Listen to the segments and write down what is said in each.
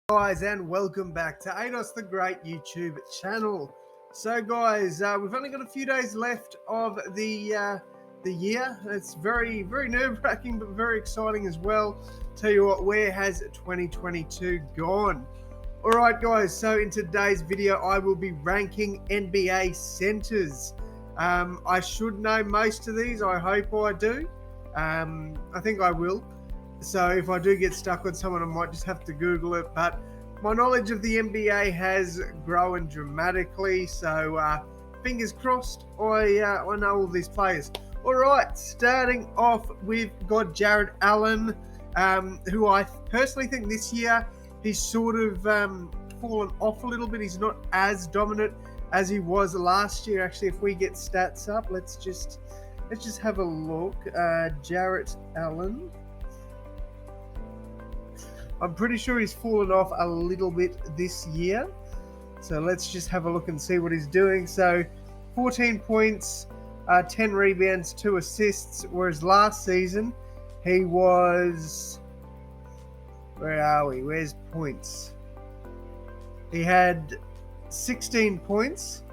Guys, and welcome back to AdosTheGreat YouTube channel. So guys, we've only got a few days left of the year. It's very nerve-wracking but very exciting as well. Tell you what, where has 2022 gone? Alright guys, so in today's video I will be ranking NBA centers. I should know most of these. I hope I do. I think I will. So if I do get stuck on someone, I might just have to Google it. But my knowledge of the NBA has grown dramatically. So fingers crossed, I know all these players. All right, starting off, we've got Jarrett Allen, who I personally think this year he's sort of fallen off a little bit. He's not as dominant as he was last year. Actually, if we get stats up, let's just have a look. Jarrett Allen. I'm pretty sure he's fallen off a little bit this year. So let's just have a look and see what he's doing. So 14 points, 10 rebounds, 2 assists, whereas last season he was... Where are we? Where's points? He had 16 points,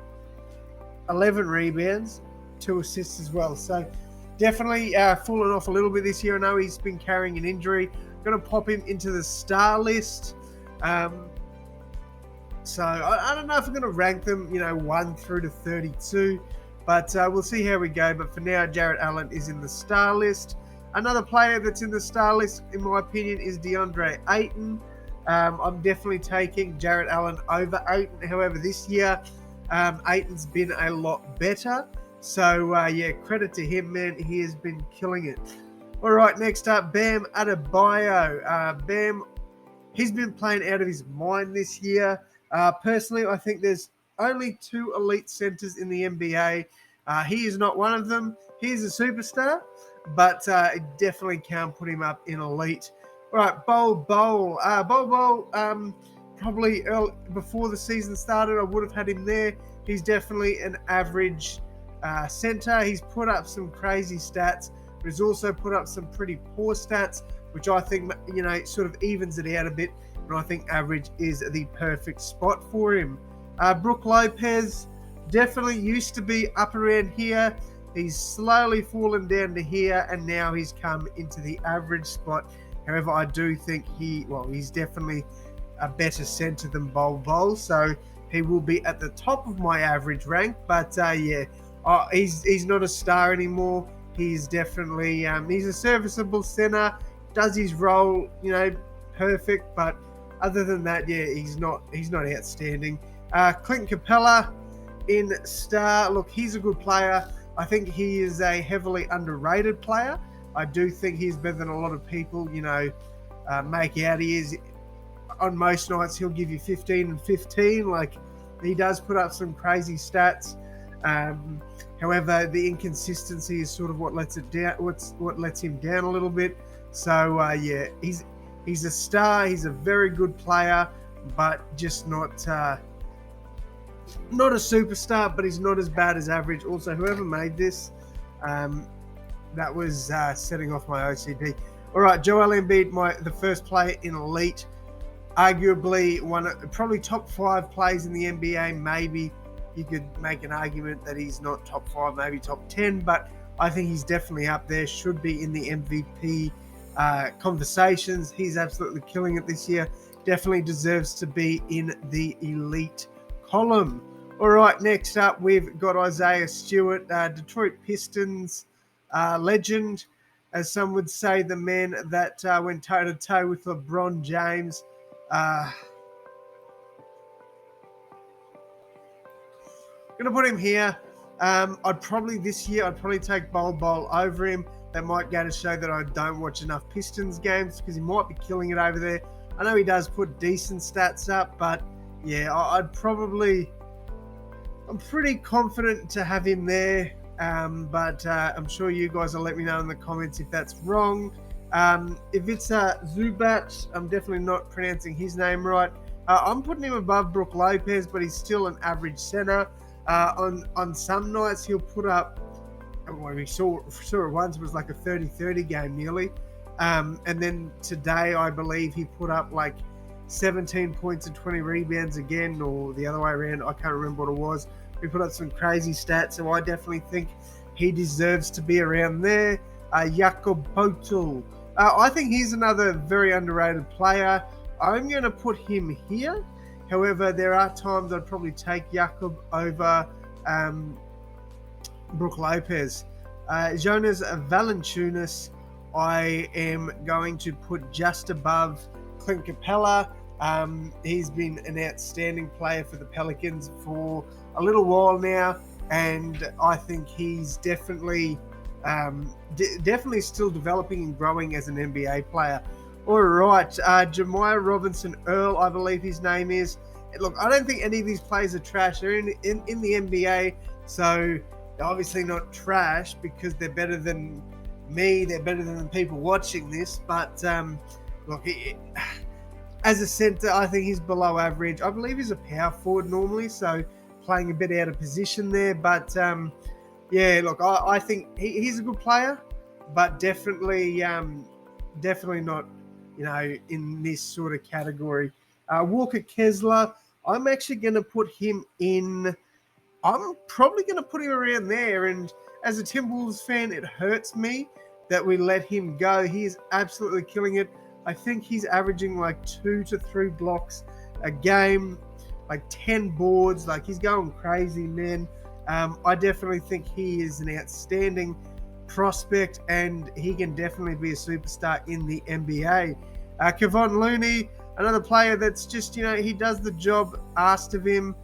11 rebounds, 2 assists as well. So definitely fallen off a little bit this year. I know he's been carrying an injury. Going to pop him into the star list. So I don't know if I'm going to rank them, 1 through to 32, but we'll see how we go. But for now, Jarrett Allen is in the star list. Another player that's in the star list, in my opinion, is DeAndre Ayton. I'm definitely taking Jarrett Allen over Ayton. However, this year, Ayton's been a lot better. So, yeah, credit to him, man. He has been killing it. All right, next up, Bam Adebayo. Bam, he's been playing out of his mind this year. Personally, I think there's only 2 elite centers in the NBA. He is not one of them. He's a superstar, but definitely can't put him up in elite. All right, Bol, probably early, before the season started, I would have had him there. He's definitely an average center. He's put up some crazy stats. But he's also put up some pretty poor stats, which I think, sort of evens it out a bit. And I think average is the perfect spot for him. Brook Lopez definitely used to be up around here. He's slowly fallen down to here, and now he's come into the average spot. However, I do think he's definitely a better center than Bol. So he will be at the top of my average rank. But he's not a star anymore. He's definitely he's a serviceable center, does his role, perfect. But other than that, yeah, he's not outstanding. Clint Capella in star. Look, he's a good player. I think he is a heavily underrated player. I do think he's better than a lot of people, make out he is. On most nights, he'll give you 15 and 15. Like, he does put up some crazy stats. However, the inconsistency is sort of what lets it down. What lets him down a little bit. So yeah, he's a star. He's a very good player, but just not a superstar. But he's not as bad as average. Also, whoever made this, that was setting off my OCD. All right, Joel Embiid, the first player in elite, arguably probably top 5 players in the NBA, maybe. You could make an argument that he's not top 5, maybe top 10, but I think he's definitely up there, should be in the MVP conversations. He's absolutely killing it this year. Definitely deserves to be in the elite column. All right, next up, we've got Isaiah Stewart, Detroit Pistons legend, as some would say, the man that went toe-to-toe with LeBron James. Gonna put him here. I'd probably take Bol over him. That might go to show that I don't watch enough Pistons games, because he might be killing it over there. I know he does put decent stats up, but yeah, I'm pretty confident to have him there. But I'm sure you guys will let me know in the comments if that's wrong. If it's Zubac, I'm definitely not pronouncing his name right. I'm putting him above Brook Lopez, but he's still an average center. On some nights he'll put up, well, we saw it once, was like a 30-30 game nearly. And then today I believe he put up like 17 points and 20 rebounds again, or the other way around. I can't remember what it was. We put up some crazy stats, so I definitely think he deserves to be around there. Jakob Poeltl. I think he's another very underrated player. I'm going to put him here. However, there are times I'd probably take Jakob over Brook Lopez. Jonas Valanciunas, I am going to put just above Clint Capella. He's been an outstanding player for the Pelicans for a little while now, and I think he's definitely still developing and growing as an NBA player. All right, Jemiah Robinson Earl, I believe his name is. Look, I don't think any of these players are trash. They're in the NBA, so they're obviously not trash because they're better than me. They're better than the people watching this. But look, as a center, I think he's below average. I believe he's a power forward normally, so playing a bit out of position there. But yeah, look, I think he's a good player, but definitely not, in this sort of category. Walker Kessler, I'm actually going to put him in. I'm probably going to put him around there. And as a Timberwolves fan, it hurts me that we let him go. He is absolutely killing it. I think he's averaging like 2 to 3 blocks a game, like 10 boards. Like, he's going crazy, man. I definitely think he is an outstanding prospect, and he can definitely be a superstar in the NBA. Kevon Looney, another player that's just, he does the job asked of him.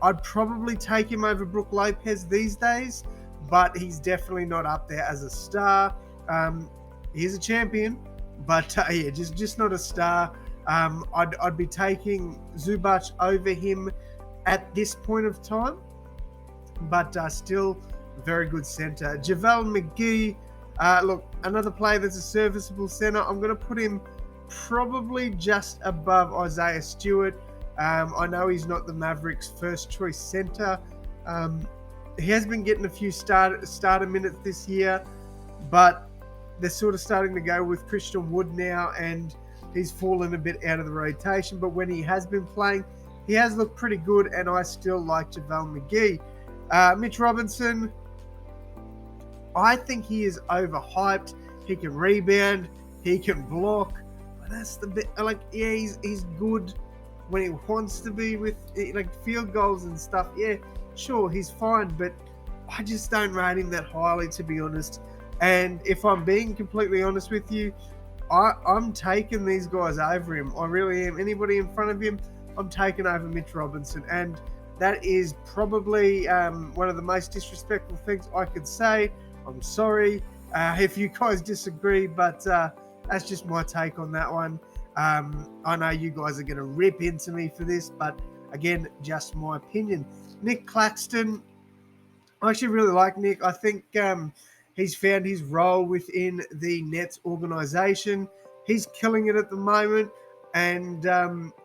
I'd probably take him over Brook Lopez these days, but he's definitely not up there as a star. He's a champion, but yeah, just not a star. I'd be taking Zubac over him at this point of time, but still very good center. JaVale McGee, look, another player that's a serviceable center. I'm going to put him probably just above Isaiah Stewart. I know he's not the Mavericks' first choice center. He has been getting a few starter minutes this year, but they're sort of starting to go with Christian Wood now, and he's fallen a bit out of the rotation. But when he has been playing, he has looked pretty good, and I still like JaVale McGee. Mitch Robinson, I think he is overhyped. He can rebound, he can block, but that's the bit. Like, yeah, he's good when he wants to be with like field goals and stuff. Yeah, sure, he's fine, but I just don't rate him that highly, to be honest. And if I'm being completely honest with you, I'm taking these guys over him. I really am. Anybody in front of him, I'm taking over Mitch Robinson. And that is probably one of the most disrespectful things I could say. I'm sorry if you guys disagree, but that's just my take on that one. I know you guys are going to rip into me for this, but again, just my opinion. Nick Claxton, I actually really like Nick. I think he's found his role within the Nets organization. He's killing it at the moment, and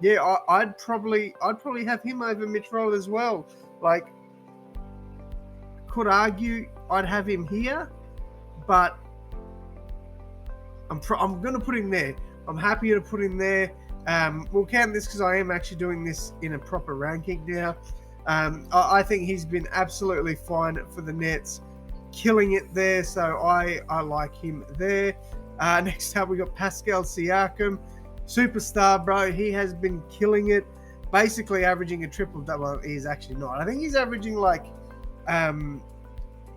yeah, I'd probably have him over Mitch Roll as well. Like, could argue I'd have him here, but I'm going to put him there. I'm happy to put him there. We'll count this because I am actually doing this in a proper ranking now. I think he's been absolutely fine for the Nets, killing it there. So I like him there. Next up, we got Pascal Siakam, superstar, bro. He has been killing it, basically averaging a triple-double. Well, he's actually not. I think he's averaging like, I'd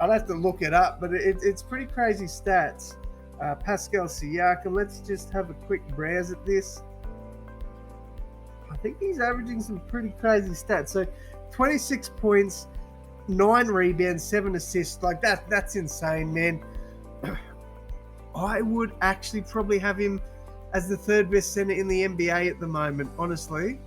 have to look it up, but it's pretty crazy stats. Pascal Siakam, let's just have a quick browse at this. I think he's averaging some pretty crazy stats. So 26 points, 9 rebounds, 7 assists. Like, that's insane, man. I would actually probably have him as the third best center in the NBA at the moment, honestly.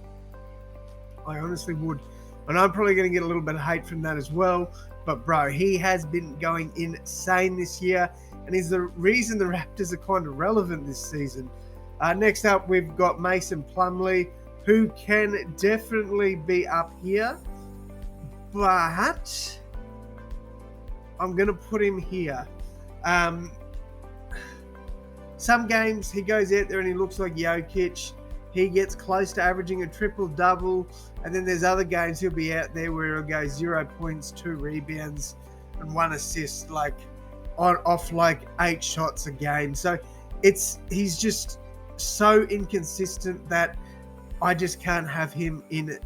I honestly would. And I'm probably going to get a little bit of hate from that as well. But, bro, he has been going insane this year. And he's the reason the Raptors are kind of relevant this season. Next up, we've got Mason Plumlee, who can definitely be up here. But I'm going to put him here. Some games he goes out there and he looks like Jokic. he gets close to averaging a triple-double. And then there's other games he'll be out there where he'll go 0 points, 2 rebounds, and 1 assist, like off like 8 shots a game. So he's just so inconsistent that I just can't have him in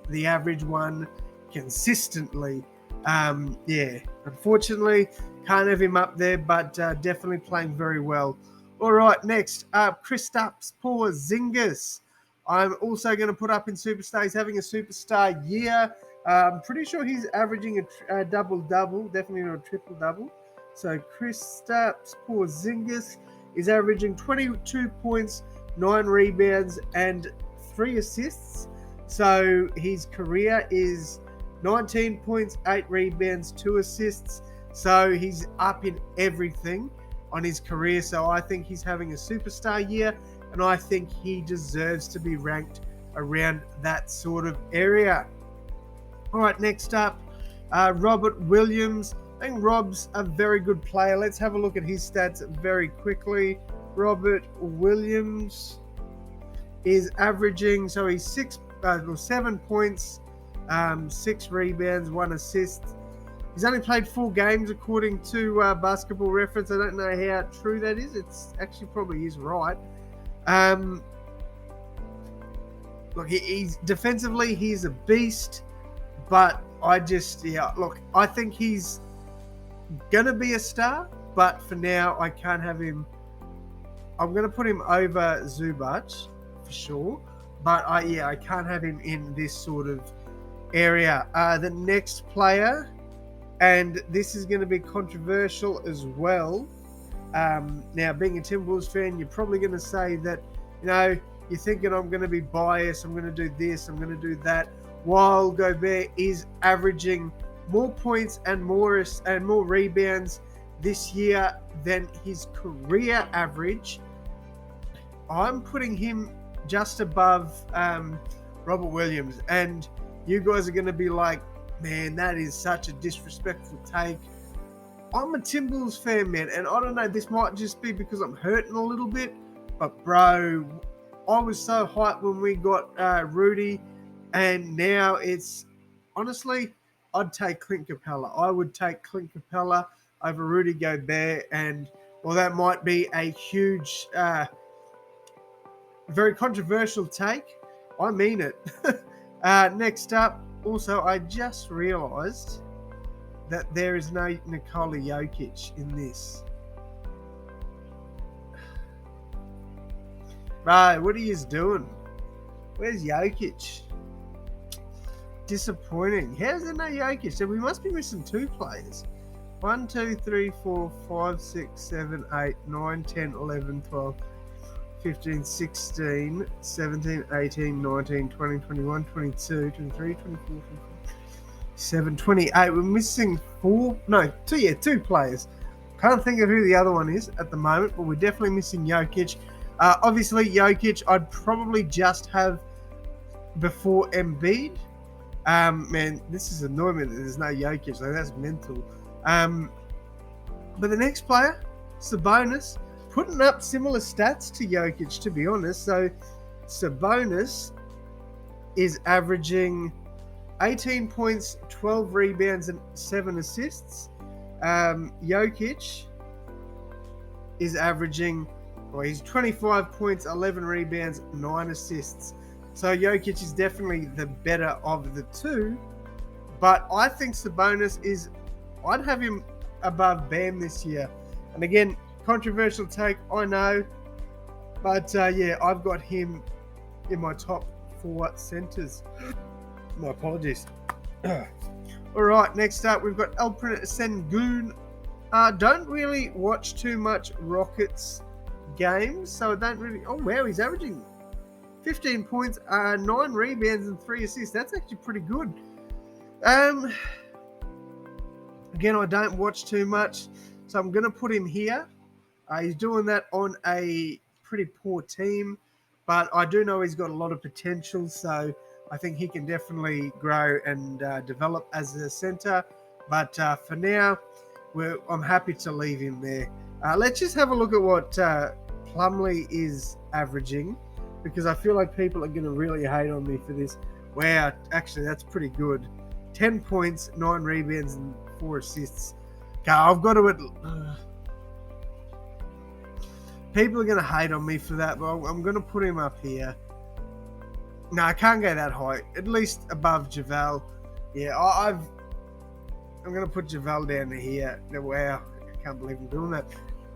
the average one consistently. Unfortunately, can't have him up there, but definitely playing very well. All right, next up, Kristaps Porzingis. I'm also going to put up in Superstar. He's having a superstar year. I'm pretty sure he's averaging a double-double, definitely not a triple-double. So Kristaps Porzingis is averaging 22 points, 9 rebounds, and 3 assists. So his career is 19 points, 8 rebounds, 2 assists. So he's up in everything on his career. So I think he's having a superstar year, and I think he deserves to be ranked around that sort of area. All right, next up, Robert Williams. I think Rob's a very good player. Let's have a look at his stats very quickly. Robert Williams is averaging, so he's 7 points, 6 rebounds, 1 assist. He's only played 4 games according to Basketball Reference. I don't know how true that is. It's actually probably is right. Look, he's defensively, he's a beast, but I think he's gonna be a star, but for now I can't have him. I'm gonna put him over Zubac for sure, but I can't have him in this sort of area. The next player, and this is going to be controversial as well. Now, being a Timberwolves fan, you're probably going to say that, you're thinking I'm going to be biased, I'm going to do this, I'm going to do that, while Gobert is averaging more points and more rebounds this year than his career average. I'm putting him just above Robert Williams, and you guys are going to be like, man, that is such a disrespectful take. I'm a Timberwolves fan, man, and I don't know, this might just be because I'm hurting a little bit, but bro, I was so hyped when we got Rudy, and now it's, honestly, I'd take Clint Capella. I would take Clint Capella over Rudy Gobert, and well, that might be a huge, very controversial take. I mean it. Next up, also, I just realised that there is no Nikola Jokic in this. Bro, what are you doing? Where's Jokic? Disappointing. How's there no Jokic? So we must be missing 2 players. 1, 2, 3, 4, 5, 6, 7, 8, 9, 10, 11, 12, 15, 16, 17, 18, 19, 20, 21, 22, 23, 24, 25, 7, 28. We're missing 2 players. Can't think of who the other one is at the moment, but we're definitely missing Jokic. Obviously, Jokic, I'd probably just have before Embiid. Man, this is annoying that there's no Jokic, so that's mental. But the next player, Sabonis, putting up similar stats to Jokic, to be honest. So Sabonis is averaging 18 points, 12 rebounds, and 7 assists. Jokic is averaging, he's 25 points, 11 rebounds, 9 assists. So Jokic is definitely the better of the 2. But I think Sabonis I'd have him above Bam this year. And again, controversial take, I know. But I've got him in my top 4 centers. My apologies. All right, next up, we've got Alperen Sengun. Don't really watch too much Rockets games, so I don't really... Oh, wow, he's averaging 15 points, 9 rebounds, and 3 assists. That's actually pretty good. Again, I don't watch too much, so I'm going to put him here. He's doing that on a pretty poor team, but I do know he's got a lot of potential, so I think he can definitely grow and develop as a center. But for now, I'm happy to leave him there. Let's just have a look at what Plumlee is averaging. because I feel like people are going to really hate on me for this. Wow, actually, that's pretty good. 10 points, 9 rebounds, and 4 assists. Okay, I've got to... people are going to hate on me for that, but I'm going to put him up here. No, I can't go that high. At least above JaVale. Yeah, I'm going to put JaVale down to here. Wow, I can't believe I'm doing that.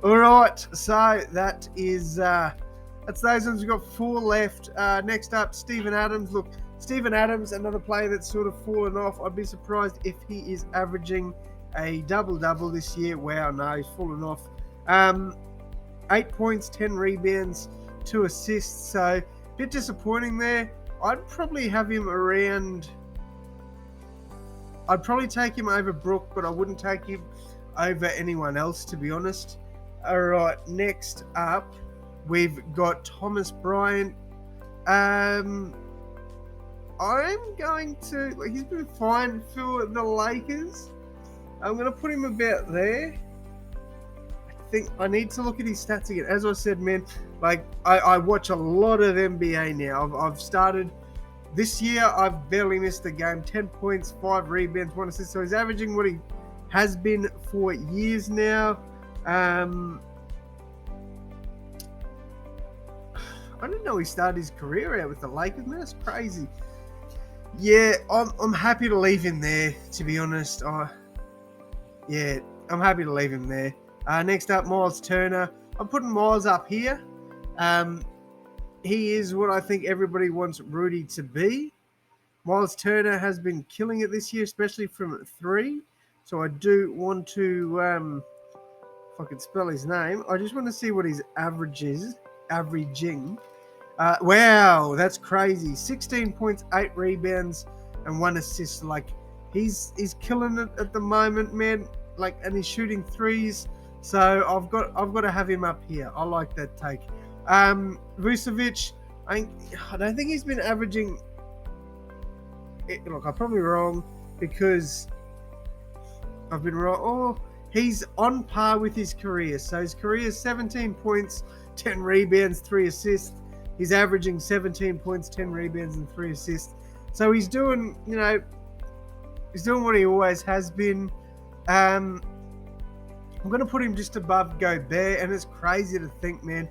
All right, so that is... that's those ones. We've got 4 left. Next up, Steven Adams. Look, Steven Adams, another player that's sort of fallen off. I'd be surprised if he is averaging a double-double this year. Wow, no, he's fallen off. 8 points, 10 rebounds, 2 assists. So, a bit disappointing there. I'd probably have him around... I'd probably take him over Brook, but I wouldn't take him over anyone else, to be honest. All right, next up, we've got Thomas Bryant. I'm going to... he's been fine for the Lakers. I'm going to put him about there. I think I need to look at his stats again. As I said, man, I watch a lot of NBA now. I've started... This year, I've barely missed a game. 10 points, 5 rebounds, 1 assist. So he's averaging what he has been for years now. I didn't know he started his career out with the Lakers, man. That's crazy. Yeah, I'm happy to leave him there, to be honest. Yeah, I'm happy to leave him there. Next up, Miles Turner. I'm putting Miles up here. He is what I think everybody wants Rudy to be. Miles Turner has been killing it this year, especially from 3. So I do want to, if I could spell his name, I just want to see what his averaging. Wow, that's crazy. 16 points, 8 rebounds, and 1 assist. Like, he's killing it at the moment, man. Like, and he's shooting 3s. So I've got to have him up here. I like that take. Vucevic, I don't think he's been averaging... Look, I'm probably wrong because I've been wrong. Oh, he's on par with his career. So his career is 17 points, 10 rebounds, 3 assists. He's averaging 17 points, 10 rebounds, and 3 assists. So he's doing, he's doing what he always has been. I'm going to put him just above Gobert, and it's crazy to think, man.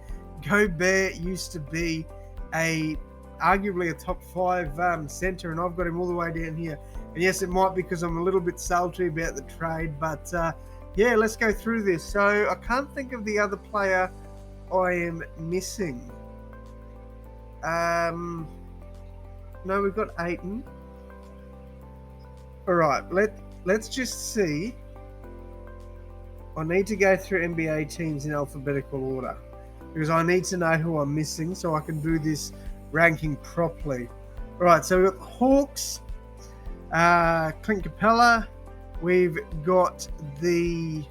Gobert used to be arguably a top 5 center, and I've got him all the way down here. And yes, it might be because I'm a little bit salty about the trade, but yeah, let's go through this. So I can't think of the other player I am missing. No, we've got Ayton. All right, let's just see. I need to go through NBA teams in alphabetical order, because I need to know who I'm missing so I can do this ranking properly. All right, so we've got the Hawks, Clint Capella. We've got the...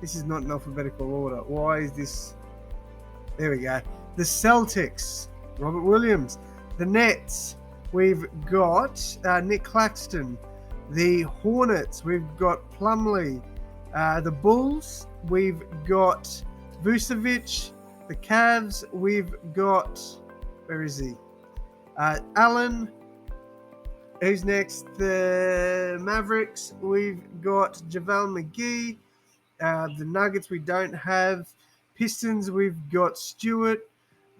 This is not in alphabetical order. Why is this... There we go. The Celtics, Robert Williams. The Nets, we've got Nick Claxton. The Hornets, we've got Plumlee. The Bulls, we've got Vucevic. The Cavs, we've got... Where is he? Allen. Who's next? The Mavericks, we've got JaVale McGee. The Nuggets, we don't have. Pistons, we've got Stewart.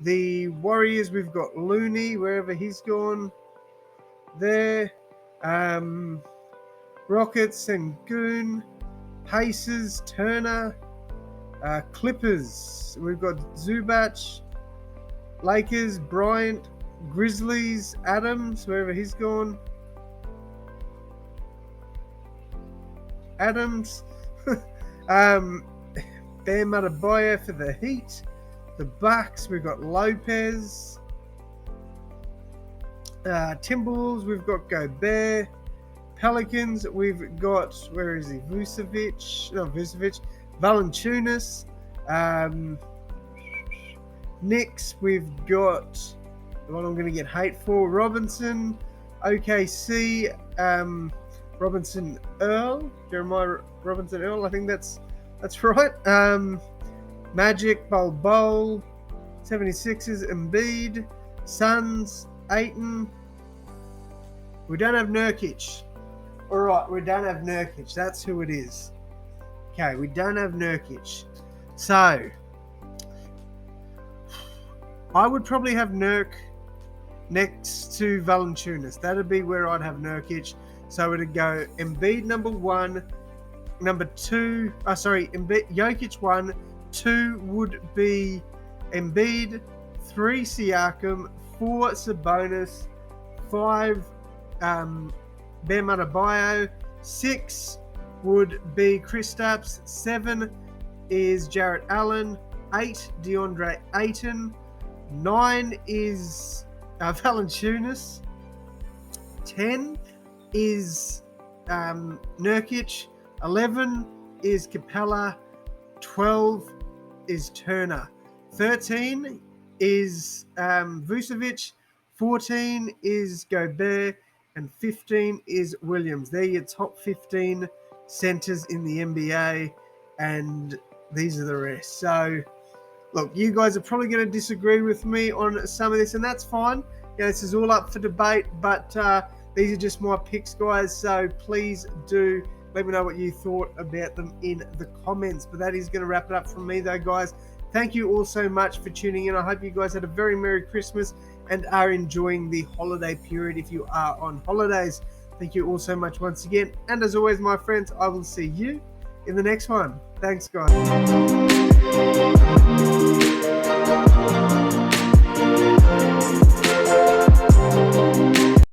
The Warriors, we've got Looney, wherever he's gone. There. Rockets, Sengun. Pacers, Turner. Clippers, we've got Zubac. Lakers, Bryant. Grizzlies, Adams, wherever he's gone. Adams. Bam Adebayo for the Heat. The Bucks, we've got Lopez. Timberwolves, we've got Gobert. Pelicans, we've got, where is he? Vucevic. Valanciunas. Knicks, we've got the one I'm going to get hate for, Robinson. OKC, Robinson Earl. Jeremiah Robinson Earl, I think that's right. Magic, Bol, 76ers, Embiid. Suns, Aiton. We don't have Nurkic. All right, we don't have Nurkic. That's who it is. Okay, we don't have Nurkic. So, I would probably have Nurk next to Valanciunas. That'd be where I'd have Nurkic. So it'd go Embiid number 1, number 2. Embiid, Jokic 1, 2 would be Embiid, 3 Siakam, 4 Sabonis, 5 Bam Adebayo, 6 would be Kristaps, 7 is Jarrett Allen, 8 DeAndre Ayton, 9 is Valanciunas, 10 is Nurkic, 11 is Capella, 12 is Turner, 13 is Vucevic, 14 is Gobert, and 15 is Williams. They're your top 15 centers in the NBA, and these are the rest. So, look, you guys are probably going to disagree with me on some of this, and that's fine. Yeah, this is all up for debate, but these are just my picks, guys. So please do let me know what you thought about them in the comments. But that is going to wrap it up from me, though, guys. Thank you all so much for tuning in. I hope you guys had a very Merry Christmas and are enjoying the holiday period if you are on holidays. Thank you all so much once again. And as always, my friends, I will see you in the next one. Thanks, guys.